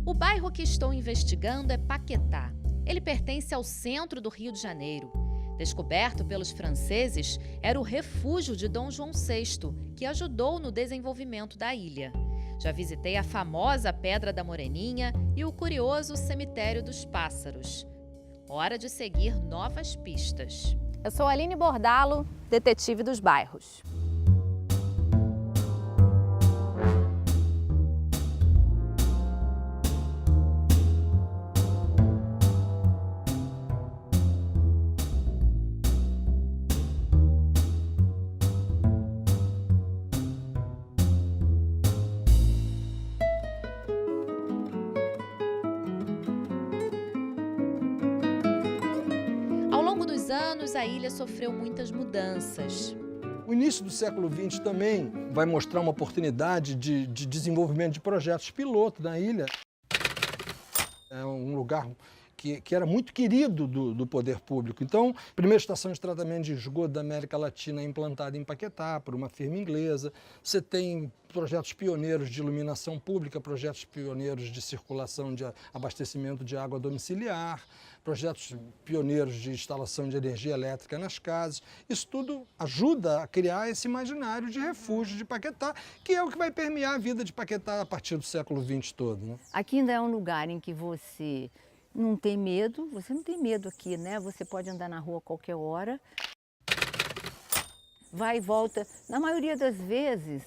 O bairro que estou investigando é Paquetá. Ele pertence ao centro do Rio de Janeiro. Descoberto pelos franceses, era o refúgio de Dom João VI, que ajudou no desenvolvimento da ilha. Já visitei a famosa Pedra da Moreninha e o curioso Cemitério dos Pássaros. Hora de seguir novas pistas. Eu sou Aline Bordalo, detetive dos bairros. Ao longo dos anos, a ilha sofreu muitas mudanças. O início do século XX também vai mostrar uma oportunidade de desenvolvimento de projetos piloto na ilha. É um lugar que era muito querido do poder público. Então, a primeira estação de tratamento de esgoto da América Latina é implantada em Paquetá por uma firma inglesa. Você tem projetos pioneiros de iluminação pública, projetos pioneiros de circulação de abastecimento de água domiciliar, projetos pioneiros de instalação de energia elétrica nas casas. Isso tudo ajuda a criar esse imaginário de refúgio de Paquetá, que é o que vai permear a vida de Paquetá a partir do século XX todo, né? Aqui ainda é um lugar em que você não tem medo, você não tem medo aqui, né? Você pode andar na rua a qualquer hora. Vai e volta. Na maioria das vezes,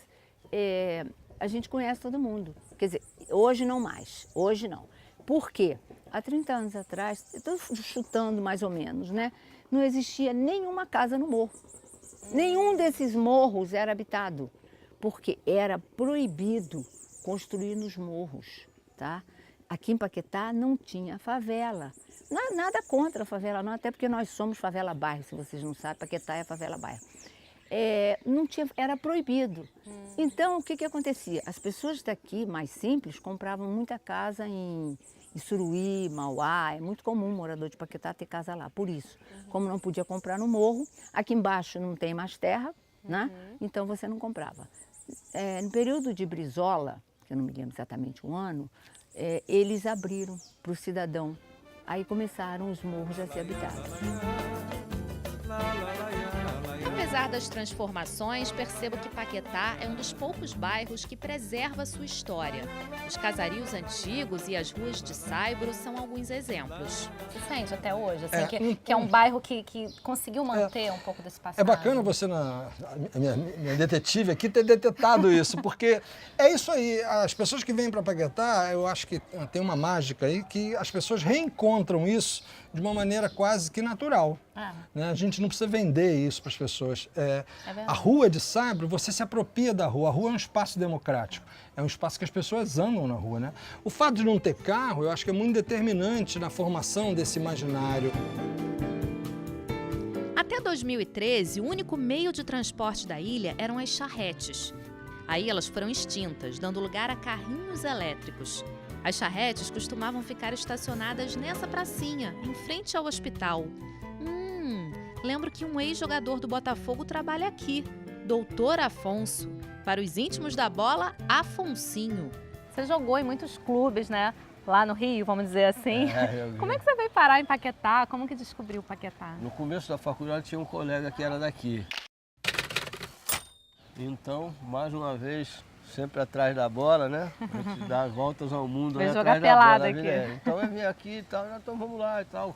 a gente conhece todo mundo. Quer dizer, hoje não mais, hoje não. Por quê? Há 30 anos atrás, estou chutando mais ou menos, né? Não existia nenhuma casa no morro. Nenhum desses morros era habitado, porque era proibido construir nos morros, tá? Aqui em Paquetá não tinha favela. Nada contra a favela não, até porque nós somos favela bairro, se vocês não sabem, Paquetá é favela bairro. Não tinha, era proibido. Então, o que acontecia? As pessoas daqui, mais simples, compravam muita casa em Suruí, Mauá. É muito comum morador de Paquetá ter casa lá, por isso. Como não podia comprar no morro, aqui embaixo não tem mais terra, né? Então você não comprava. No período de Brizola, que eu não me lembro exatamente o ano, eles abriram para o cidadão. Aí começaram os morros a ser habitados. Apesar das transformações, percebo que Paquetá é um dos poucos bairros que preserva sua história. Os casarios antigos e as ruas de saibro são alguns exemplos. Se sente até hoje, assim, que é um bairro que conseguiu manter um pouco desse passado. É bacana você, minha detetive aqui, ter detetado isso, porque é isso aí. As pessoas que vêm para Paquetá, eu acho que tem uma mágica aí, que as pessoas reencontram isso de uma maneira quase que natural. Né? A gente não precisa vender isso para as pessoas. A rua de saibro, você se apropria da rua. A rua é um espaço democrático. É um espaço que as pessoas andam na rua, né? O fato de não ter carro, eu acho que é muito determinante na formação desse imaginário. Até 2013, o único meio de transporte da ilha eram as charretes. Aí elas foram extintas, dando lugar a carrinhos elétricos. As charretes costumavam ficar estacionadas nessa pracinha, em frente ao hospital. Lembro que um ex-jogador do Botafogo trabalha aqui, Doutor Afonso. Para os íntimos da bola, Afonsinho. Você jogou em muitos clubes, né? Lá no Rio, vamos dizer assim. Como é que você veio parar em Paquetá? Como que descobriu Paquetá? No começo da faculdade tinha um colega que era daqui. Então, mais uma vez, sempre atrás da bola, né? A gente dá voltas ao mundo. Veio atrás jogar pelada da aqui. bola. Então eu vim aqui e tal, então vamos lá e tal.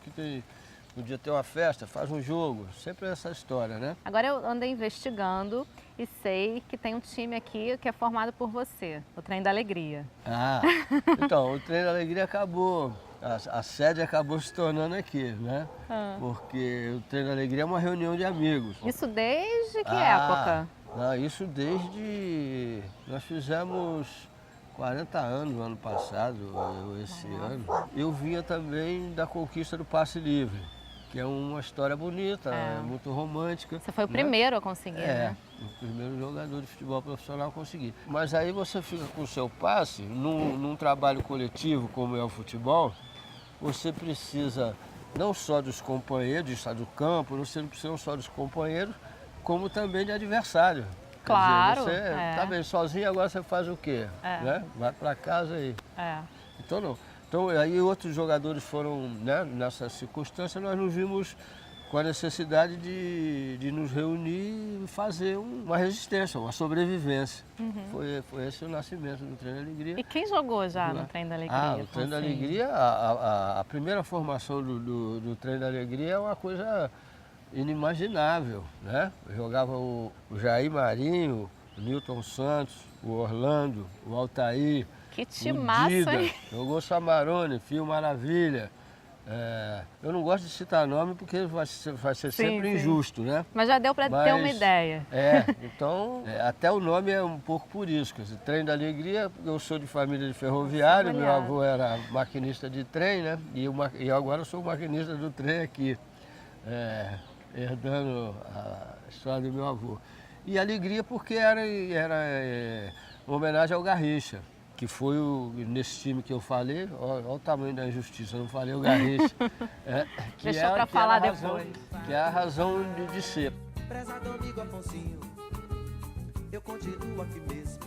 Podia ter uma festa, faz um jogo. Sempre essa história, né? Agora eu andei investigando e sei que tem um time aqui que é formado por você, o Trem da Alegria. Então, o Trem da Alegria acabou. A sede acabou se tornando aqui, né? Porque o Trem da Alegria é uma reunião de amigos. Isso desde que época? Isso desde... Nós fizemos 40 anos no ano passado, esse ano. Eu vinha também da conquista do passe livre, que é uma história bonita, muito romântica. Você foi o primeiro a conseguir, né? O primeiro jogador de futebol profissional a conseguir. Mas aí você fica com o seu passe, num trabalho coletivo como é o futebol, você precisa não só dos companheiros, de estar do campo, você não precisa só dos companheiros, como também de adversário. Claro. Quer dizer, você tá bem sozinho, agora você faz o quê? Né? Vai para casa aí. Então não. Então aí outros jogadores foram, né, nessa circunstância, nós nos vimos com a necessidade de nos reunir e fazer uma resistência, uma sobrevivência. Foi esse o nascimento do Trem da Alegria. E quem jogou já no Trem da Alegria? O Trem da Alegria, a primeira formação do Trem da Alegria é uma coisa inimaginável, né? Jogava o Jair Marinho, o Nilton Santos, o Orlando, o Altair, Que o timaço, Dida, hein? jogou Samarone, Fio Maravilha. Eu não gosto de citar nome porque vai ser sempre injusto, né? Mas já deu para ter uma ideia. Então, até o nome é um pouco por isso. Quer dizer, Trem da Alegria, eu sou de família de ferroviário, meu avô era maquinista de trem, né? E agora eu sou maquinista do trem aqui, herdando a história do meu avô. E Alegria porque era uma homenagem ao Garrincha, que foi nesse time que eu falei, olha o tamanho da injustiça, eu não falei o Garrincha. Deixou para falar depois. Que é a razão de ser. Prezado amigo Afonsinho, eu continuo aqui mesmo.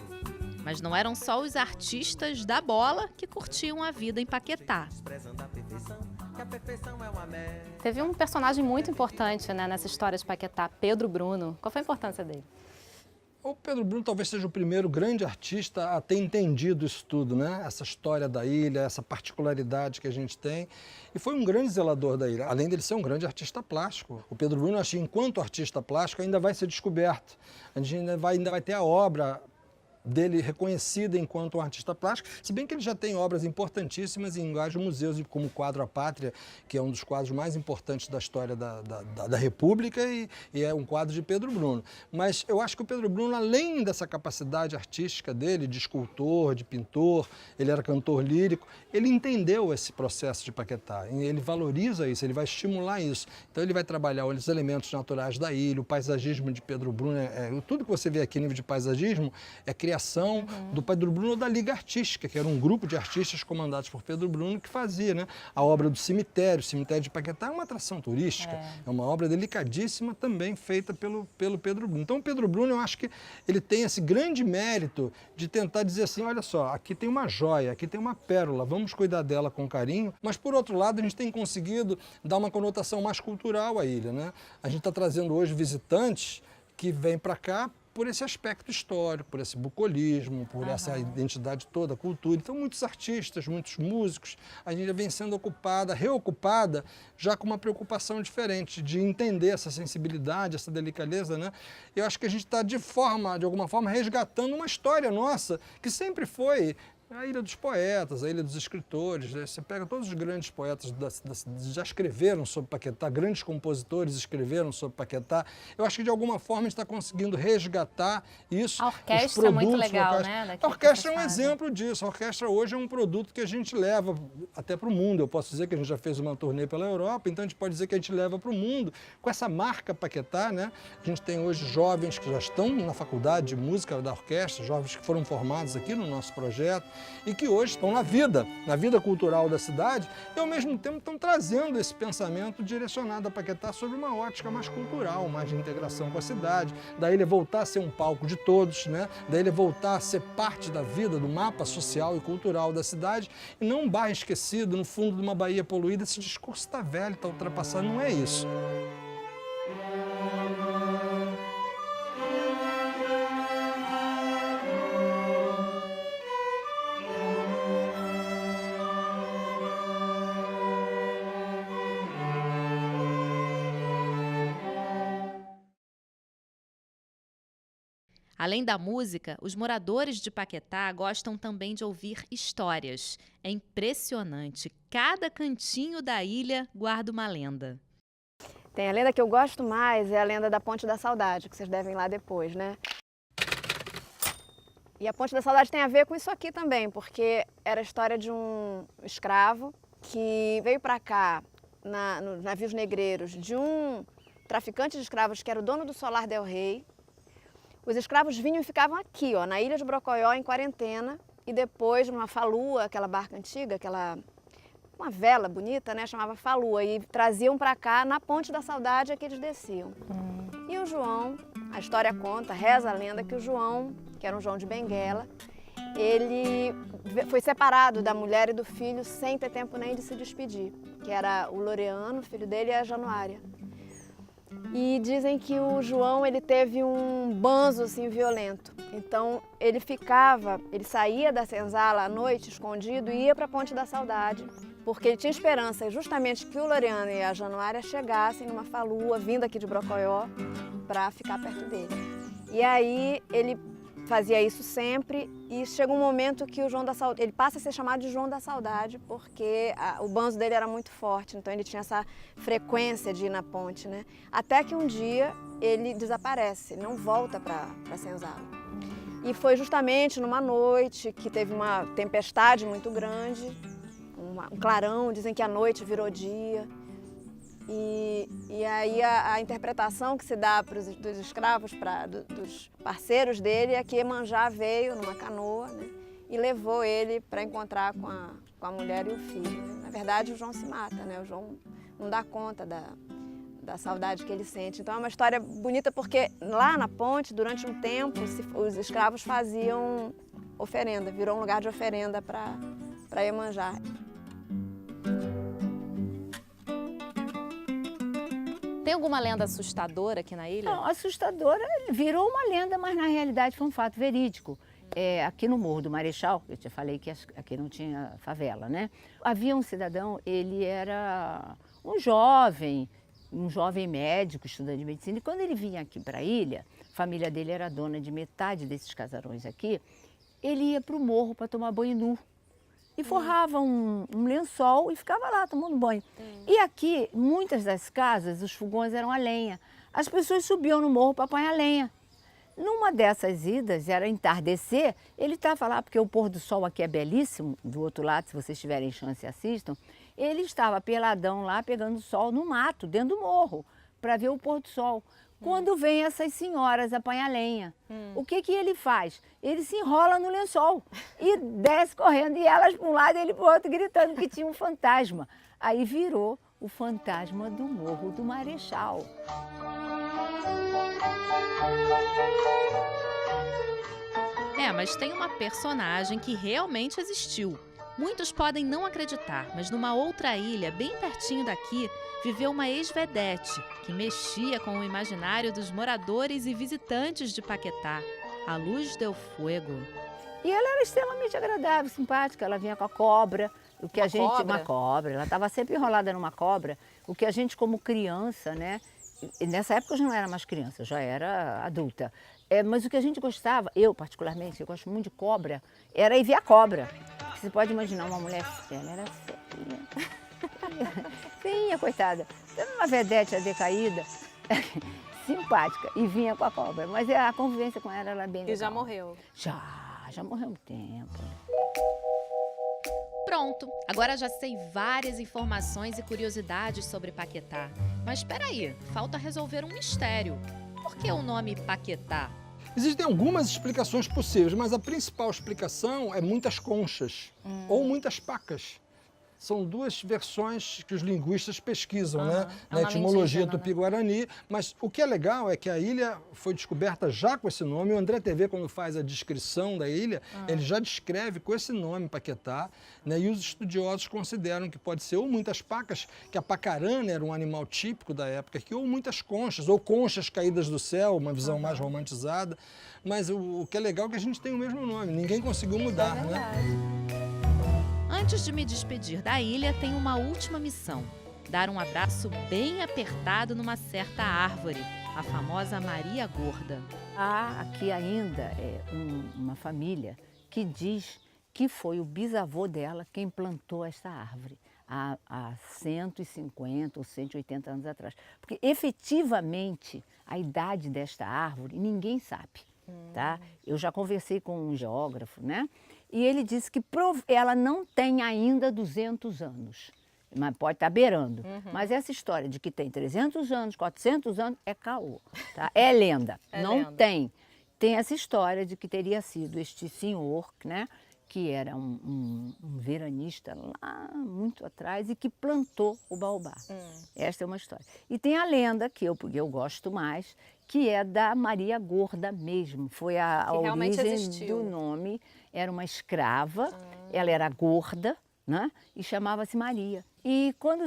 Mas não eram só os artistas da bola que curtiam a vida em Paquetá. Prezando a perfeição, que a perfeição é uma meta. Teve um personagem muito importante, né, nessa história de Paquetá, Pedro Bruno. Qual foi a importância dele? O Pedro Bruno talvez seja o primeiro grande artista a ter entendido isso tudo, né? Essa história da ilha, essa particularidade que a gente tem. E foi um grande zelador da ilha, além dele ser um grande artista plástico. O Pedro Bruno, acho que enquanto artista plástico, ainda vai ser descoberto. A gente ainda vai ter a obra dele reconhecida enquanto um artista plástico, se bem que ele já tem obras importantíssimas em vários museus, como o quadro A Pátria, que é um dos quadros mais importantes da história da República e é um quadro de Pedro Bruno. Mas eu acho que o Pedro Bruno, além dessa capacidade artística dele, de escultor, de pintor, ele era cantor lírico, ele entendeu esse processo de Paquetá, ele valoriza isso, ele vai estimular isso. Então ele vai trabalhar os elementos naturais da ilha, o paisagismo de Pedro Bruno, tudo que você vê aqui no nível de paisagismo é criação do Pedro Bruno da Liga Artística, que era um grupo de artistas comandados por Pedro Bruno que fazia, né, a obra do cemitério. O cemitério de Paquetá é uma atração turística, é uma obra delicadíssima também feita pelo Pedro Bruno. Então o Pedro Bruno, eu acho que ele tem esse grande mérito de tentar dizer assim, olha só, aqui tem uma joia, aqui tem uma pérola, vamos cuidar dela com carinho, mas por outro lado a gente tem conseguido dar uma conotação mais cultural à ilha, né? A gente está trazendo hoje visitantes que vêm para cá por esse aspecto histórico, por esse bucolismo, por essa identidade toda, a cultura. Então, muitos artistas, muitos músicos, a gente vem sendo reocupada, já com uma preocupação diferente, de entender essa sensibilidade, essa delicadeza, né? Eu acho que a gente está, de alguma forma, resgatando uma história nossa, que sempre foi a Ilha dos Poetas, a Ilha dos Escritores. Você pega todos os grandes poetas, já escreveram sobre Paquetá, grandes compositores escreveram sobre Paquetá. Eu acho que de alguma forma a gente está conseguindo resgatar isso. A orquestra é muito legal, né? A orquestra é um exemplo disso. A orquestra hoje é um produto que a gente leva até para o mundo. Eu posso dizer que a gente já fez uma turnê pela Europa, então a gente pode dizer que a gente leva para o mundo com essa marca Paquetá, né? A gente tem hoje jovens que já estão na faculdade de música da orquestra, jovens que foram formados aqui no nosso projeto, e que hoje estão na vida cultural da cidade e, ao mesmo tempo, estão trazendo esse pensamento direcionado a Paquetá sobre uma ótica mais cultural, mais de integração com a cidade, da ilha voltar a ser um palco de todos, né? Da ilha voltar a ser parte da vida, do mapa social e cultural da cidade, e não um bairro esquecido no fundo de uma baía poluída. Esse discurso está velho, está ultrapassado, não é isso. Além da música, os moradores de Paquetá gostam também de ouvir histórias. É impressionante. Cada cantinho da ilha guarda uma lenda. Tem a lenda que eu gosto mais, é a lenda da Ponte da Saudade, que vocês devem ir lá depois, né? E a Ponte da Saudade tem a ver com isso aqui também, porque era a história de um escravo que veio para cá, nos navios negreiros, de um traficante de escravos que era o dono do Solar del Rey. Os escravos vinham e ficavam aqui, ó, na ilha de Brocoió, em quarentena, e depois numa falua, aquela barca antiga, uma vela bonita, né, chamava falua, e traziam para cá, na Ponte da Saudade, é que eles desciam. E o João, a história conta, reza a lenda que o João, que era um João de Benguela, ele foi separado da mulher e do filho sem ter tempo nem de se despedir, que era o Laureano, filho dele, e a Januária. E dizem que o João ele teve um banzo assim violento. Então ele saía da senzala à noite escondido e ia para a Ponte da Saudade, porque ele tinha esperança justamente que o Laureano e a Januária chegassem numa falua vindo aqui de Brocoió para ficar perto dele. E aí ele fazia isso sempre e chega um momento que o João da Saudade, ele passa a ser chamado de João da Saudade porque o banzo dele era muito forte, então ele tinha essa frequência de ir na ponte, né? Até que um dia ele desaparece, ele não volta para a senzala. E foi justamente numa noite que teve uma tempestade muito grande, um clarão, dizem que a noite virou dia. E aí a interpretação que se dá dos escravos, dos parceiros dele, é que Iemanjá veio numa canoa, né, e levou ele para encontrar com a mulher e o filho. Né? Na verdade, o João se mata, né? O João não dá conta da saudade que ele sente. Então é uma história bonita porque lá na ponte, durante um tempo, os escravos faziam oferenda, virou um lugar de oferenda para Iemanjá. Tem alguma lenda assustadora aqui na ilha? Não, assustadora virou uma lenda, mas na realidade foi um fato verídico. Aqui no Morro do Marechal, eu te falei que aqui não tinha favela, né? Havia um cidadão, ele era um jovem médico, estudante de medicina, e quando ele vinha aqui para a ilha, a família dele era dona de metade desses casarões aqui, ele ia para o morro para tomar banho nu. E forrava um lençol e ficava lá tomando banho. E aqui, muitas das casas, os fogões eram a lenha. As pessoas subiam no morro para apanhar lenha. Numa dessas idas, era entardecer, ele estava lá, porque o pôr do sol aqui é belíssimo, do outro lado, se vocês tiverem chance, assistam. Ele estava peladão lá, pegando sol no mato, dentro do morro, para ver o pôr do sol. Quando vem essas senhoras apanhar lenha, o que ele faz? Ele se enrola no lençol e desce correndo, e elas para um lado e ele para o outro, gritando que tinha um fantasma. Aí virou o fantasma do Morro do Marechal. Mas tem uma personagem que realmente existiu. Muitos podem não acreditar, mas numa outra ilha, bem pertinho daqui, viveu uma ex-vedete que mexia com o imaginário dos moradores e visitantes de Paquetá, a Luz del Fuego. E ela era extremamente agradável, simpática, ela vinha com a cobra, uma cobra, ela estava sempre enrolada numa cobra, o que a gente como criança, né, e nessa época eu já não era mais criança, eu já era adulta, mas o que a gente gostava, eu particularmente, eu gosto muito de cobra, era ir ver a cobra. Você pode imaginar uma mulher, ela era feinha, coitada, uma vedete decaída, simpática, e vinha com a cobra, mas a convivência com ela era bem legal. E já morreu? Já morreu há um tempo. Pronto, agora já sei várias informações e curiosidades sobre Paquetá. Mas espera aí, falta resolver um mistério. Por que o nome Paquetá? Existem algumas explicações possíveis, mas a principal explicação é muitas conchas ou muitas pacas. São duas versões que os linguistas pesquisam, né? Na etimologia tupi-guarani. Mas o que é legal é que a ilha foi descoberta já com esse nome. O André TV, quando faz a descrição da ilha, ele já descreve com esse nome, Paquetá, né? E os estudiosos consideram que pode ser ou muitas pacas, que a pacarana era um animal típico da época aqui, ou muitas conchas, ou conchas caídas do céu, uma visão mais romantizada. Mas o que é legal é que a gente tem o mesmo nome, ninguém conseguiu mudar, né? Antes de me despedir da ilha, tenho uma última missão. Dar um abraço bem apertado numa certa árvore, a famosa Maria Gorda. Há aqui ainda uma família que diz que foi o bisavô dela quem plantou esta árvore há 150 ou 180 anos atrás. Porque efetivamente a idade desta árvore ninguém sabe, tá? Eu já conversei com um geógrafo, né? E ele disse que ela não tem ainda 200 anos, mas pode estar beirando. Mas essa história de que tem 300 anos, 400 anos, é caô, tá? É lenda, não tem. Tem essa história de que teria sido este senhor, né, que era um veranista lá muito atrás e que plantou o baobá. Esta é uma história. E tem a lenda, que eu gosto mais, que é da Maria Gorda mesmo. Foi a origem do nome. Era uma escrava Ela era gorda, né? E chamava-se Maria. E quando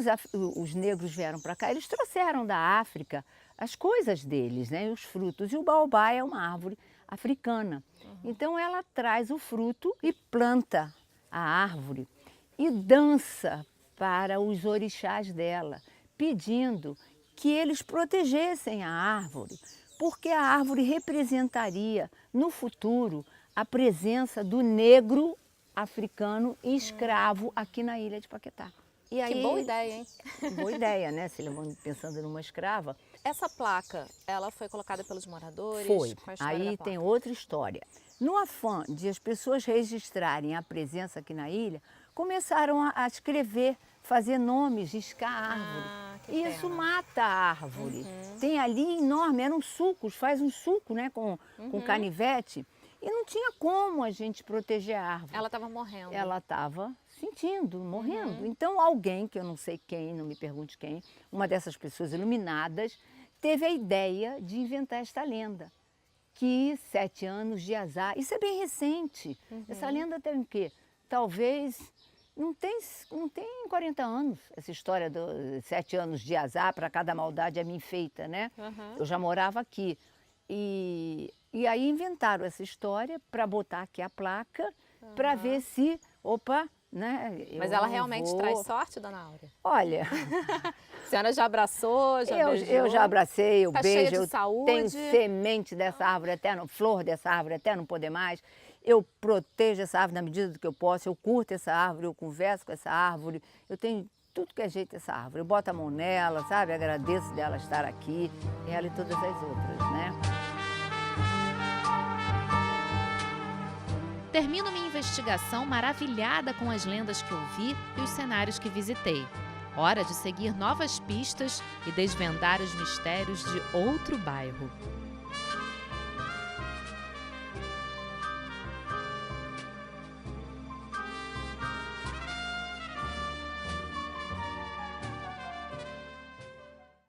os negros vieram para cá, eles trouxeram da África as coisas deles, né? Os frutos. E o baobá é uma árvore africana. Então ela traz o fruto e planta a árvore e dança para os orixás dela, pedindo que eles protegessem a árvore, porque a árvore representaria no futuro a presença do negro africano e escravo aqui na ilha de Paquetá. E aí, Que boa ideia, hein? boa ideia, né? Se pensando numa escrava. Essa placa, ela foi colocada pelos moradores? Foi. Qual a história da Aí placa? tem outra história. No afã de as pessoas registrarem a presença aqui na ilha, começaram a escrever, fazer nomes, riscar a árvore. Que E isso pena. mata a árvore. Tem ali enorme, eram sucos, faz um suco, né, com canivete. E não tinha como a gente proteger a árvore. Ela estava morrendo. Ela estava sentindo, morrendo. Então alguém, que eu não sei quem, não me pergunte quem, uma dessas pessoas iluminadas, teve a ideia de inventar esta lenda. Que 7 anos de azar, isso é bem recente. Essa lenda tem o quê? Talvez, não tem 40 anos, essa história dos 7 anos de azar, para cada maldade a mim feita, né? Eu já morava aqui. E aí inventaram essa história para botar aqui a placa, para ver se, opa, né? Mas eu ela não realmente vou. traz sorte, dona Áurea? Olha, A senhora já abraçou, já beijou? eu já abracei, eu Tá cheia beijo, de eu saúde. tenho semente dessa árvore até, flor dessa árvore até não poder mais. Eu protejo essa árvore na medida do que eu posso, eu curto essa árvore, eu converso com essa árvore, eu tenho tudo que é jeito dessa árvore. Eu boto a mão nela, sabe? Agradeço dela estar aqui, ela e todas as outras, né? Termino minha investigação maravilhada com as lendas que ouvi e os cenários que visitei. Hora de seguir novas pistas e desvendar os mistérios de outro bairro.